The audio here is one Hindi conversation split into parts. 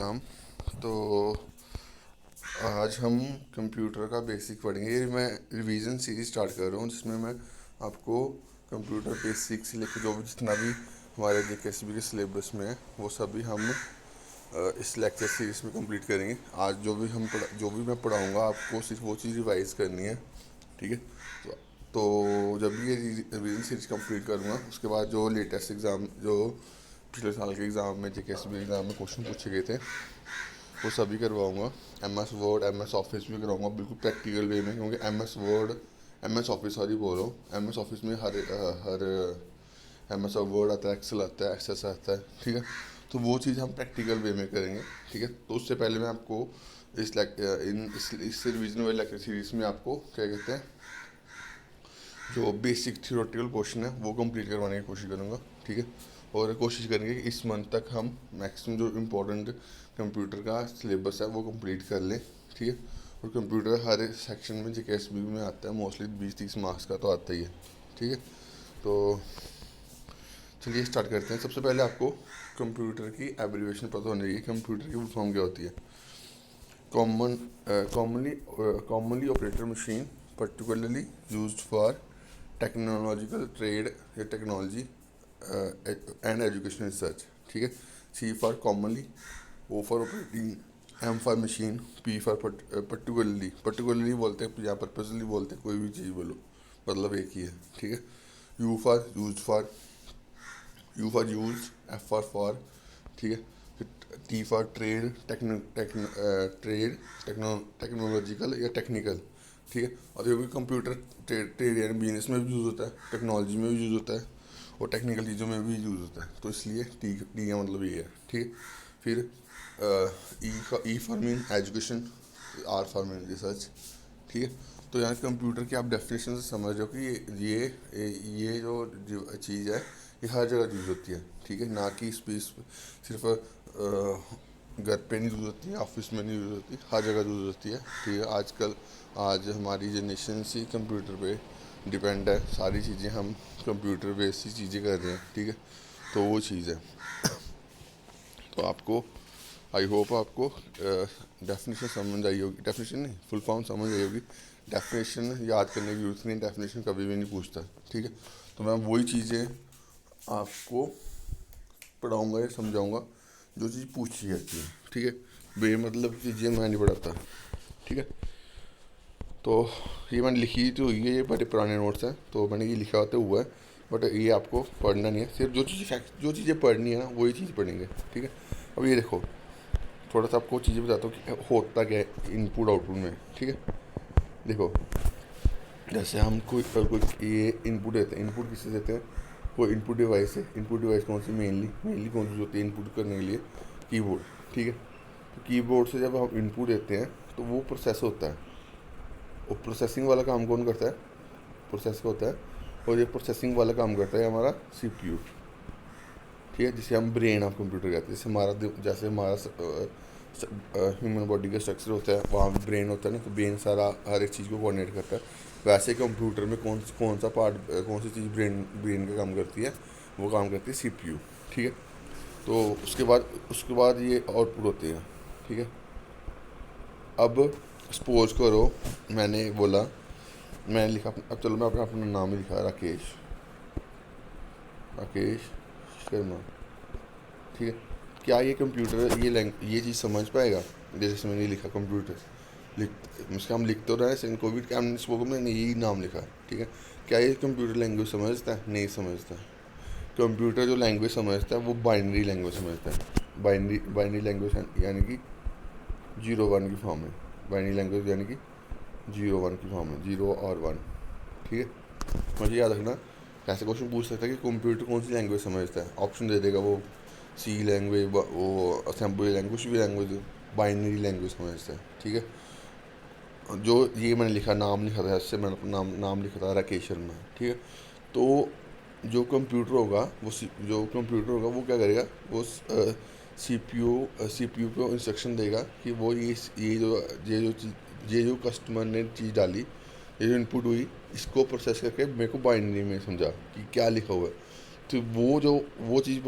एग्ज़ाम। तो आज हम कंप्यूटर का बेसिक पढ़ेंगे। ये मैं रिवीजन सीरीज स्टार्ट कर रहा हूँ जिसमें मैं आपको कंप्यूटर बेसिक से लेकर जो भी जितना भी हमारे जेकेएसबी के सिलेबस में है वो सभी हम इस लेक्चर सीरीज में कंप्लीट करेंगे। आज जो भी मैं पढ़ाऊँगा आपको सिर्फ वो चीज़ रिवाइज करनी है, ठीक है। तो जब भी ये रिवीजन सीरीज कंप्लीट करूँगा उसके बाद जो लेटेस्ट एग्ज़ाम जो पिछले साल के एग्ज़ाम में जेकेएसबी एग्ज़ाम में क्वेश्चन पूछे गए थे वो सभी करवाऊँगा। M S Word M S Office भी कराऊँगा बिल्कुल प्रैक्टिकल वे में, क्योंकि एम एस ऑफिस सॉरी बोल रहा हूँ। एम एस ऑफिस में हर एम एस वर्ड आता है, एक्सेल आता है, एक्सेस आता है, ठीक है। तो वो चीज़ हम प्रैक्टिकल वे में करेंगे, ठीक है। तो उससे पहले मैं आपको इस रिवीजन वाले लेक्चर सीरीज में आपको क्या कहते हैं जो बेसिक थियोरेटिकल क्वेश्चन है वो कंप्लीट करवाने की कोशिश करूँगा, ठीक है। और कोशिश करेंगे कि इस मंथ तक हम मैक्सिमम जो इम्पोर्टेंट कंप्यूटर का सिलेबस है वो कंप्लीट कर लें, ठीक है। और कंप्यूटर हर सेक्शन में जेकेएसबी में आता है, मोस्टली 20-30 मार्क्स का तो आता ही है, ठीक है। तो चलिए स्टार्ट करते हैं। सबसे पहले आपको कंप्यूटर की एब्रीविएशन पता होनी चाहिए। कंप्यूटर की फुल फॉर्म क्या होती है? Common commonly operator machine particularly used for technological trade या टेक्नोलॉजी एंड एजुकेशन रिसर्च, ठीक है। C for commonly, O for operating, M for machine, P for particularly बोलते हैं या पर्पजली बोलते हैं, कोई भी चीज़ बोलो मतलब एक ही है, ठीक है। You for use, F for, ठीक है। फिर टी फॉर ट्रेड, टेक्नोलॉजिकल या टेक्निकल, ठीक है। और ये भी कंप्यूटर ट्रेड यानी बिजनेस में भी यूज़ होता है, टेक्नोलॉजी में भी यूज़ होता है और टेक्निकल चीज़ों में भी यूज़ होता है। तो इसलिए टी का मतलब ये है, ठीक है। फिर E for mean education, R for mean research, ठीक है। तो यहाँ कंप्यूटर की आप डेफिनेशन से समझ रहे हो कि ये जो चीज़ है ये हर जगह यूज़ होती है, ठीक है। ना कि सिर्फ घर पे नहीं यूज़ होती है, ऑफिस में नहीं यूज़ होती, हर जगह यूज़ होती है, ठीक है। आज हमारी जनरेशन ही कंप्यूटर पे डिपेंड है, सारी चीज़ें हम कंप्यूटर बेस्ड ही चीज़ें कर रहे हैं, ठीक है। तो वो चीज़ है। तो आपको आई होप आपको डेफिनेशन समझ आई होगी, डेफिनेशन नहीं फुल फॉर्म समझ आई होगी। डेफिनेशन याद करने की जरूरत नहीं, डेफिनेशन कभी भी नहीं पूछता, ठीक है। तो मैं वही चीज़ें आपको पढ़ाऊँगा या समझाऊँगा जो चीज़ पूछी जाती है, ठीक है। बेमतलब चीज़ें मैं नहीं पढ़ाता, ठीक है। तो ये मैंने लिखी तो हुई है, ये बड़े पुराने नोट्स हैं तो मैंने ये लिखा होता हुआ है, बट ये आपको पढ़ना नहीं है। सिर्फ जो चीज़ें पढ़नी है ना वही चीज़ पढ़ेंगे, ठीक है। अब ये देखो, थोड़ा सा आपको चीज़ें बताता हूँ कि होता क्या है इनपुट आउटपुट में, ठीक है। देखो, जैसे हम कोई ये इनपुट देते हैं, इनपुट किससे देते हैं? कोई इनपुट डिवाइस है। इनपुट डिवाइस कौन सी? मेनली कौन सी होती है इनपुट करने के लिए? कीबोर्ड, ठीक है। तो कीबोर्ड से जब हम इनपुट देते हैं तो वो प्रोसेस होता है, और प्रोसेसिंग वाला काम कौन करता है? प्रोसेस का होता है। और ये प्रोसेसिंग वाला काम करता है हमारा सीपीयू, ठीक है, जिसे हम ब्रेन ऑफ कंप्यूटर कहते हैं। जैसे हमारा ह्यूमन बॉडी का स्ट्रक्चर होता है, वहाँ भी ब्रेन होता है ना, तो ब्रेन सारा हर एक चीज़ को कोऑर्डिनेट करता है। वैसे कंप्यूटर में कौन सा पार्ट, कौन सी चीज़ ब्रेन का काम करती है? वो काम करती है सीपीयू, ठीक है। तो उसके बाद ये आउटपुट होते हैं, ठीक है। अब सपोज करो मैंने बोला, मैंने लिखा अब चलो मैं अपना नाम ही लिखा, राकेश शर्मा, ठीक है। क्या ये कंप्यूटर ये चीज़ समझ पाएगा? जैसे मैंने लिखा कंप्यूटर, उसका हम लिख तो रहे हैं, कोविड के हमने स्पोकन में यही नाम लिखा, ठीक है। क्या ये कंप्यूटर लैंग्वेज समझता है? नहीं समझता। कंप्यूटर जो लैंग्वेज समझता है वो बाइनरी लैंग्वेज समझता है। बाइनरी लैंग्वेज यानी कि 0-1 की फॉर्म है। बाइनरी लैंग्वेज यानी कि 0-1 की फॉर्म है, 0 और 1, ठीक है। मुझे याद रखना, ऐसे क्वेश्चन पूछ सकता है कि कंप्यूटर कौन सी लैंग्वेज समझता है, ऑप्शन दे देगा वो सी लैंग्वेज, वो असेंबली लैंग्वेज, कुछ भी लैंग्वेज, बाइनरी लैंग्वेज समझता है, ठीक है। जो ये मैंने लिखा, नाम लिखा था, इससे मैंने अपना नाम लिखा था राकेश शर्मा, ठीक है। तो जो कंप्यूटर होगा वो क्या करेगा? वो सीपीयू को इंस्ट्रक्शन देगा कि वो ये जो कस्टमर ने चीज़ डाली, ये जो इनपुट हुई, इसको प्रोसेस करके मेरे को बाइनरी में समझा कि क्या लिखा हुआ है। तो वो चीज़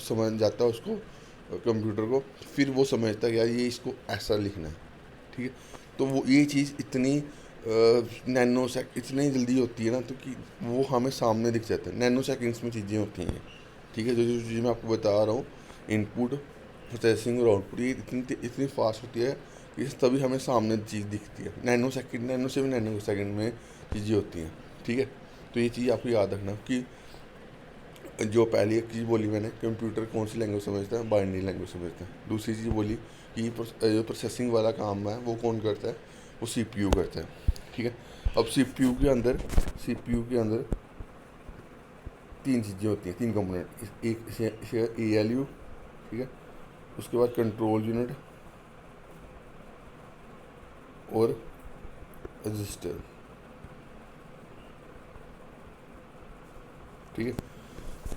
समझ जाता है उसको, कंप्यूटर को, फिर वो समझता है यार ये इसको ऐसा लिखना है, ठीक है। तो वो ये चीज़ इतनी नैनो सेक इतनी जल्दी होती है ना, तो कि वो हमें सामने दिख जाता है, नैनो सेकंड्स में चीज़ें होती हैं, ठीक है। जो जो चीज़ मैं आपको बता रहा हूँ, इनपुट, प्रोसेसिंग और आउटपुट, ये इतनी इतनी फास्ट होती है कि तभी हमें सामने चीज़ दिखती है। नैनो सेकंड, नैनो से भी नैनो सेकंड में चीज़ें होती हैं, ठीक है। तो ये चीज़ आपको याद रखना कि जो पहली एक चीज़ बोली मैंने, कंप्यूटर कौन सी लैंग्वेज समझता है, बाइनरी लैंग्वेज समझता है। दूसरी चीज़ बोली कि जो प्रोसेसिंग वाला काम है वो कौन करता है, वो सीपीयू करता है, ठीक है। अब सीपीयू के अंदर तीन चीज़ें होती हैं, तीन कंपोनेंट, एक इसे ALU, ठीक है। उसके बाद कंट्रोल यूनिट और रजिस्टर, ठीक है।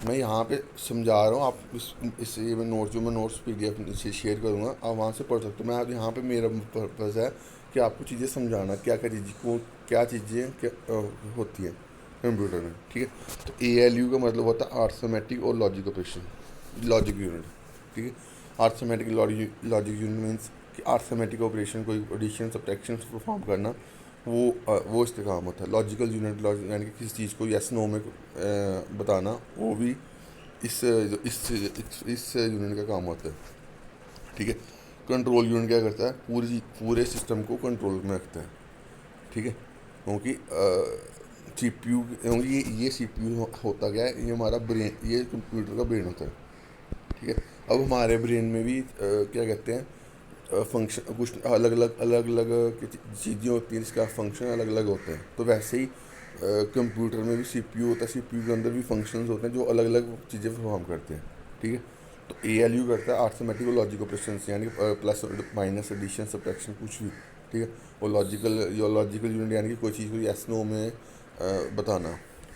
मैं यहाँ पे समझा रहा हूँ, आप इस ये मैं नोट्स PDF नीचे शेयर करूँगा, आप वहाँ से पढ़ सकते हो। मैं आप यहाँ पे मेरा पर्पज़ है कि आपको चीज़ें समझाना, क्या क्या चीज़ को क्या चीज़ें क्या होती हैं कंप्यूटर में, ठीक है। तो ALU का मतलब होता है अर्थमेटिक और लॉजिक ऑपरेशन, लॉजिक यूनिट, ठीक है। अर्थमेटिक लॉजिक यूनिट मीन्स कि अर्थमेटिक ऑपरेशन, कोई एडिशन सब्ट्रैक्शन परफॉर्म करना, वो इसका काम होता है। लॉजिकल यूनिट यानी कि किसी चीज़ को यस नो में बताना, वो भी इस यूनिट का काम होता है, ठीक है। कंट्रोल यूनिट क्या करता है, पूरे सिस्टम को कंट्रोल में रखता है, ठीक है। क्योंकि CPU, क्योंकि ये CPU होता क्या है, ये हमारा ब्रेन, ये कंप्यूटर का ब्रेन होता है, ठीक है। अब हमारे ब्रेन में भी क्या कहते हैं, फंक्शन कुछ अलग अलग चीज़ें होती हैं जिसका फंक्शन अलग अलग होता है। तो वैसे ही कंप्यूटर में भी CPU होता है, CPU के अंदर भी फंक्शंस होते हैं जो अलग अलग चीज़ें परफॉर्म करते हैं, ठीक है। तो ALU करता है अर्थमेटिक और लॉजिक ऑपरेशन, यानी प्लस माइनस एडिशन सब्ट्रैक्शन कुछ भी, ठीक है। और लॉजिकल यूनिट यानी कि कोई चीज़ को यस नो में बताना,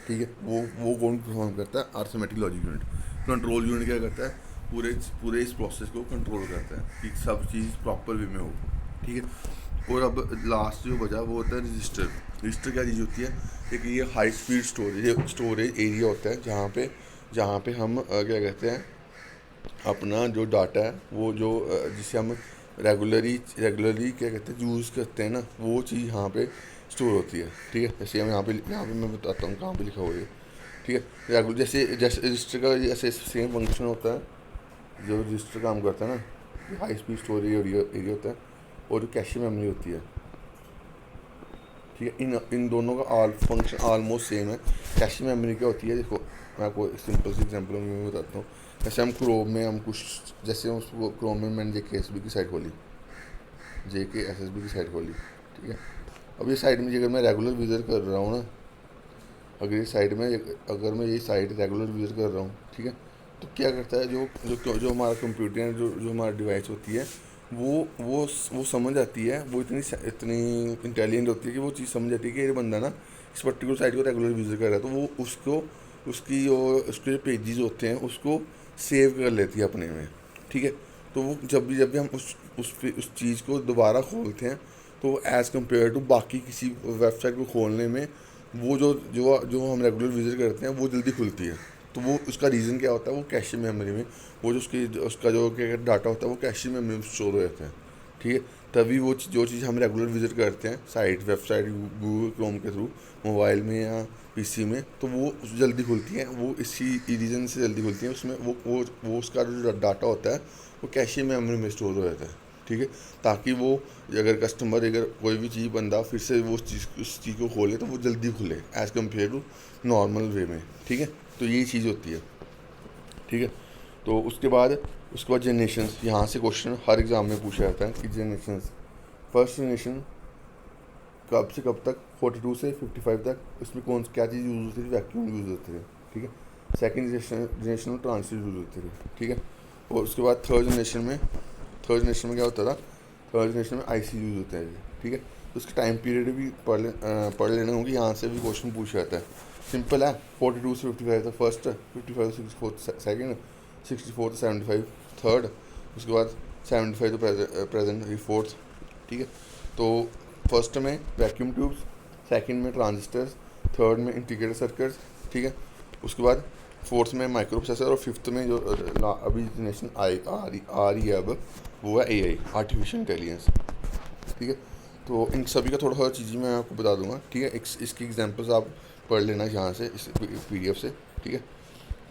ठीक है। वो कौन परफॉर्म करता है, arithmetic logic unit. Control unit क्या करता है, पूरे पूरे इस प्रोसेस को कंट्रोल करता है कि सब चीज़ प्रॉपर वे में हो, ठीक है। और अब लास्ट जो बचा वो होता है रजिस्टर। रजिस्टर क्या चीज़ होती है, एक ये हाई स्पीड स्टोरेज एरिया होता है जहाँ पे हम क्या कहते हैं, अपना जो डाटा है वो जो जिसे हम रेगुलरली क्या कहते हैं यूज़ करते हैं ना, वो चीज़ यहाँ पे स्टोर होती है, ठीक है। जैसे हम यहाँ पे मैं बताता हूँ कहाँ पे लिखा हुआ है, ठीक है। रेगुलर जैसे जैसे रजिस्टर का जैसे सेम फंक्शन होता है, जो रजिस्टर काम करता है ना, हाई स्पीड स्टोरेज एरिया होता है, और जो कैश मेमोरी होती है, ठीक है। इन दोनों का फंक्शन ऑलमोस्ट सेम है। कैश मेमोरी क्या होती है, देखो मैं आपको सिंपल सी एग्जांपल में बताता हूँ। जैसे हम क्रोम में हम कुछ, जैसे उसको क्रोम में मैंने JKSB की साइट खोली, JKSSB की साइट खोली, ठीक है। अब ये साइट में अगर मैं रेगुलर विजिट कर रहा हूँ ना, अगर मैं ये साइट रेगुलर विजिट कर रहा हूँ, ठीक है, तो क्या करता है, जो हमारा कंप्यूटर है, जो हमारी डिवाइस होती है, वो समझ आती है, वो इतनी इतनी इंटेलिजेंट होती है कि वो चीज़ समझ आती है कि ये बंदा ना इस पर्टिकुलर साइट को रेगुलर विजिट कर रहा है, तो वो उसको उसके जो पेजेस होते हैं उसको सेव कर लेती है अपने में, ठीक है। तो वो जब भी हम उस चीज़ को दोबारा खोलते हैं, तो एज़ कम्पेयर टू बाकी किसी वेबसाइट को खोलने में, वो जो हम रेगुलर विजिट करते हैं वो जल्दी खुलती है। तो वो उसका रीज़न क्या होता है, वो कैश मेमोरी में, वो जो उसका जो क्या डाटा होता है वो कैश मेमोरी में स्टोर हो जाता है, ठीक है। तभी वो जो चीज़ हम रेगुलर विजिट करते हैं, वेबसाइट गूगल क्रोम के थ्रू, मोबाइल में या PC में, तो वो जल्दी खुलती है, वो इसी रीज़न से जल्दी खुलती है। उसमें वो उसका जो डाटा होता है वो कैश मेमोरी में स्टोर हो जाता है, ठीक है। ताकि वो अगर कोई भी चीज़ बंदा फिर से वो उस चीज़ को खोले तो वो जल्दी खुले as compare to normal way में, ठीक है। तो यही चीज़ होती है, ठीक है। तो उसके बाद जनरेशन्स, यहाँ से क्वेश्चन हर एग्ज़ाम में पूछा जाता है कि जनरेशन्स, फर्स्ट जनरेशन कब से कब तक, 42 से 55 तक, उसमें क्या चीज़ यूज़ होती थी, वैक्यूम यूज़ होते थे, ठीक है। सेकेंड जनरेशन में ट्रांजिस्टर यूज़ होते थे, ठीक है। और उसके बाद थर्ड जनरेशन में क्या होता था, थर्ड जनरेशन में IC यूज़ होता है, ठीक है। तो उसके टाइम पीरियड भी पढ़ लेना होगी, यहाँ से भी क्वेश्चन पूछा जाता है। सिंपल है, 42 से 55 तक फर्स्ट, 55 से 64 सेकेंड, 64 से 75 थर्ड, उसके बाद 75 तो प्रेजेंट ये फोर्थ, ठीक है। तो फर्स्ट में वैक्यूम ट्यूब्स, सेकंड में ट्रांजिस्टर्स, थर्ड में इंटीग्रेटेड सर्किट्स, ठीक है। उसके बाद फोर्थ में माइक्रो प्रोसेसर, और फिफ्थ में जो अभी जनरेशन आ रही है अब, वो है AI, आर्टिफिशियल इंटेलिजेंस। ठीक है, तो इन सभी का थोड़ा थोड़ा चीज़ें मैं आपको बता दूंगा। ठीक है, इसकी एग्जांपल्स आप पढ़ लेना यहाँ से, इस PDF से। ठीक है,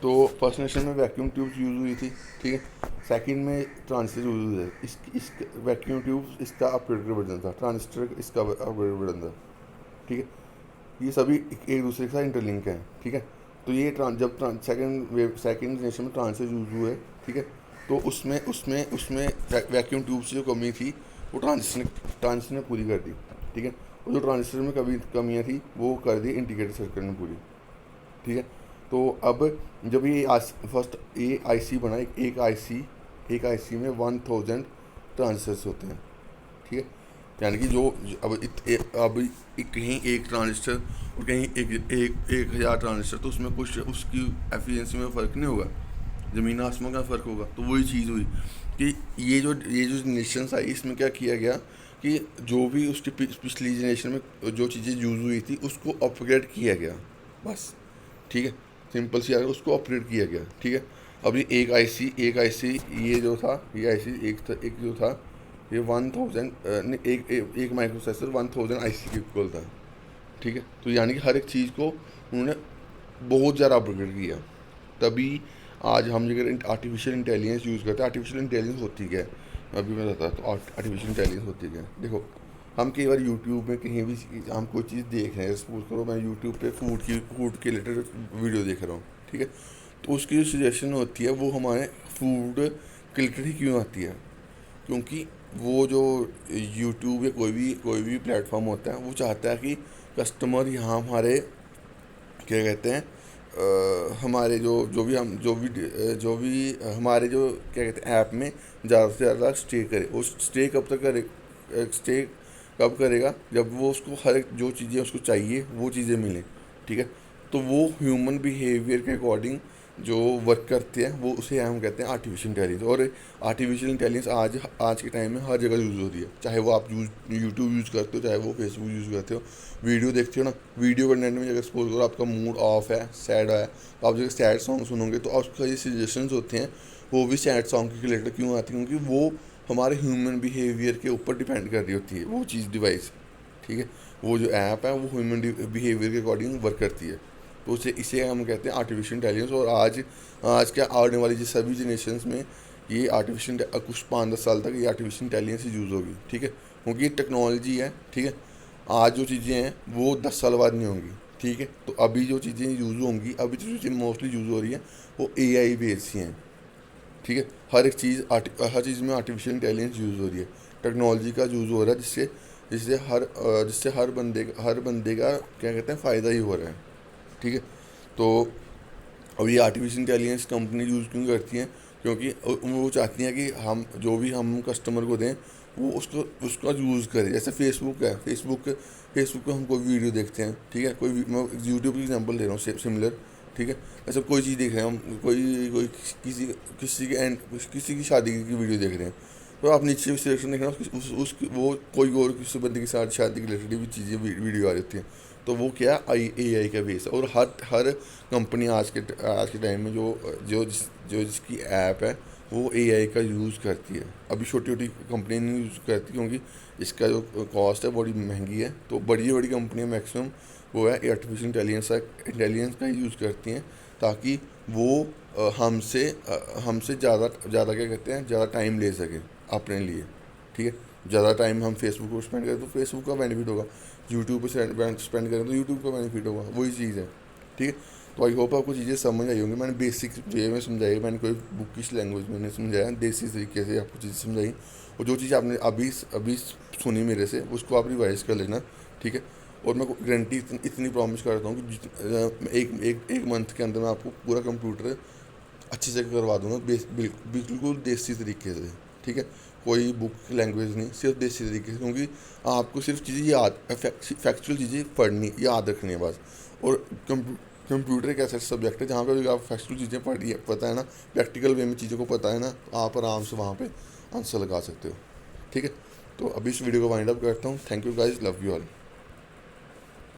तो फर्स्ट जनरेशन में वैक्यूम ट्यूब्स यूज़ हुई थी। ठीक है, सेकंड में ट्रांजिस्टर यूज़ हुए थे। इस वैक्यूम ट्यूब्स इसका अपग्रेडेड वर्जन था, ट्रांजिस्टर इसका अपग्रेडेड वर्जन था। ठीक है, ये सभी एक दूसरे के साथ इंटरलिंक हैं। ठीक है, तो ये जब सेकंड जनरेशन में ट्रांजिस्टर यूज़ हुए, ठीक है, तो उसमें उसमें उसमें वैक्यूम ट्यूब्स की जो कमी थी वो ट्रांजिस्टर ने पूरी कर दी। ठीक है, और जो ट्रांजिस्टर में कमियाँ थी वो कर दी इंटीग्रेटेड सर्किट ने पूरी। ठीक है, तो अब जब ये फर्स्ट ये IC बना, एक आईसी में 1000 ट्रांजिस्टर्स होते हैं। ठीक है, यानी कि अब कहीं एक ट्रांजिस्टर और कहीं एक हज़ार ट्रांजिस्टर, तो उसमें कुछ उसकी एफिशिएंसी में फ़र्क नहीं होगा, ज़मीन आसमान का फ़र्क होगा। तो वही चीज़ हुई कि ये जो जनरेशन आई, इसमें क्या किया गया कि जो भी उसकी पिछली जनरेशन में जो चीज़ें यूज़ हुई थी उसको अपग्रेड किया गया, बस। ठीक है, सिंपल सी आगे उसको अपग्रेड किया गया। ठीक है, अभी एक आईसी ये जो था, ये आईसी एक जो था, ये 1000 एक माइक्रो प्रोसेसर 1000 IC के इक्वल था। ठीक है, तो यानी कि हर एक चीज़ को उन्होंने बहुत ज़्यादा अपग्रेड किया। तभी आज हम अगर आर्टिफिशियल इंटेलिजेंस यूज़ करते हैं, आर्टिफिशियल इंटेलिजेंस होती क्या है अभी मैं बताता हूँ। तो आर्टिफिशियल इंटेलिजेंस होती क्या है, देखो, हम कई बार यूट्यूब में कहीं भी हम कोई चीज़ देख रहे हैं, सपोज करो मैं यूट्यूब पे फूड के रिलेटेड वीडियो देख रहा हूँ। ठीक है, तो उसकी जो सजेशन होती है वो हमारे फूड के रिलेटेड ही क्यों आती है, क्योंकि वो जो यूट्यूब या कोई भी प्लेटफॉर्म होता है वो चाहता है कि कस्टमर यहाँ हमारे क्या कहते हैं हमारे जो भी हमारे जो क्या कहते हैं ऐप में ज़्यादा से ज़्यादा स्टे करे। वो स्टे कब तक करे, स्टे कब करेगा, जब वो उसको हर एक जो चीज़ें उसको चाहिए वो चीज़ें मिलें। ठीक है, तो वो ह्यूमन बिहेवियर के अकॉर्डिंग जो वर्क करते हैं वो उसे हम कहते हैं आर्टिफिशियल इंटेलिजेंस। और आर्टिफिशियल इंटेलिजेंस आज के टाइम में हर जगह यूज़ हो रही है, चाहे वो आप यूट्यूब यूज़ करते हो, चाहे वो फेसबुक यूज़ करते हो, वीडियो देखते हो ना, वीडियो कंटेंट में अगर सपोज करो आपका मूड ऑफ है, सैड है, तो आप जब सैड सॉन्ग सुनोगे तो आपका ये सजेशंस होते हैं वो भी सैड सॉन्ग के रिलेटेड क्यों आती है, क्योंकि वो हमारे ह्यूमन बिहेवियर के ऊपर डिपेंड कर रही होती है वो चीज़, डिवाइस। ठीक है, वो जो ऐप है वो ह्यूमन बिहेवियर के अकॉर्डिंग वर्क करती है। तो इसे हम कहते हैं आर्टिफिशियल इंटेलिजेंस। और आज क्या आने वाली जो सभी जनरेशन में ये आर्टिफिशियल कुछ 5-10 साल तक ये आर्टिफिशियल इंटेलिजेंस ही यूज़ होगी। ठीक है, क्योंकि ये टेक्नोलॉजी है। ठीक है, आज जो चीज़ें हैं वो 10 साल बाद नहीं होंगी। ठीक है, तो अभी जो चीज़ें यूज़ होंगी, अभी जो चीज़ें मोस्टली यूज़ हो रही हैं वो AI बेस्ड ही हैं। ठीक है, हर चीज़ में आर्टिफिशियल इंटेलिजेंस यूज़ हो रही है, टेक्नोलॉजी का यूज़ हो रहा है, जिससे हर बंदे का क्या कहते हैं फ़ायदा ही हो रहा है। ठीक है, तो अब ये आर्टिफिशियल इंटेलिजेंस कंपनी यूज़ क्यों करती हैं, क्योंकि वो चाहती हैं कि हम कस्टमर को दें वो उसका यूज़ करें। जैसे फेसबुक है, फेसबुक पे हम कोई वीडियो देखते हैं। ठीक है, मैं यूट्यूब की एग्जांपल दे रहा हूँ सिमिलर। ठीक है, ऐसा कोई चीज़ देख रहे हैं हम, कोई किसी की शादी की वीडियो देख रहे हैं, तो आप नीचे सिलेक्शन देख रहे हैं उसकी वो कोई और किसी बंदे के साथ शादी के रिलेटेड भी चीज़ें वीडियो आ जाती हैं। तो वो क्या AI का बेस है। और हर कंपनी आज के टाइम में जिसकी ऐप है वो AI का यूज़ करती है। अभी छोटी छोटी कंपनी नहीं यूज़ करती, क्योंकि इसका जो कॉस्ट है बड़ी महंगी है। तो बड़ी बड़ी कंपनियां मैक्सिमम वो है आर्टिफिशियल इंटेलिजेंस का यूज़ करती हैं, ताकि वो हमसे ज़्यादा क्या कहते हैं ज़्यादा टाइम ले सकें अपने लिए। ठीक है, ज़्यादा टाइम हम फेसबुक पर स्पेंड करें तो फेसबुक का बेनिफिट होगा, यूट्यूब पर स्पेंड करें तो यूट्यूब का बेनिफिट होगा, वही चीज़ है। ठीक है, तो आई होप आपको चीज़ें समझ आई होंगी। मैंने बेसिक वे में समझाई, मैंने कोई बुकिश लैंग्वेज में नहीं समझाया, देसी तरीके से आपको चीज़ें समझाई। और जो चीज़ आपने अभी सुनी मेरे से उसको आप रिवाइज कर लेना। ठीक है, और मैं गारंटी इतनी प्रॉमिस करता हूँ कि एक मंथ के अंदर मैं आपको पूरा कंप्यूटर अच्छे से करवा दूंगा, बिल्कुल देसी तरीके से। ठीक है, कोई बुक लैंग्वेज नहीं, सिर्फ देसी तरीके से, क्योंकि आपको सिर्फ चीज़ें फैक्चुअल चीज़ें पढ़नी याद रखनी है बस। और कंप्यूटर एक ऐसा सब्जेक्ट है जहाँ पे भी आप फैक्चुअल चीज़ें पढ़ी है, पता है ना, प्रैक्टिकल वे में चीज़ों को पता है ना, तो आप आराम से वहाँ पे आंसर लगा सकते हो। ठीक है, तो अभी इस वीडियो को वाइंड अप करता हूँ। Thank you guys, love you all.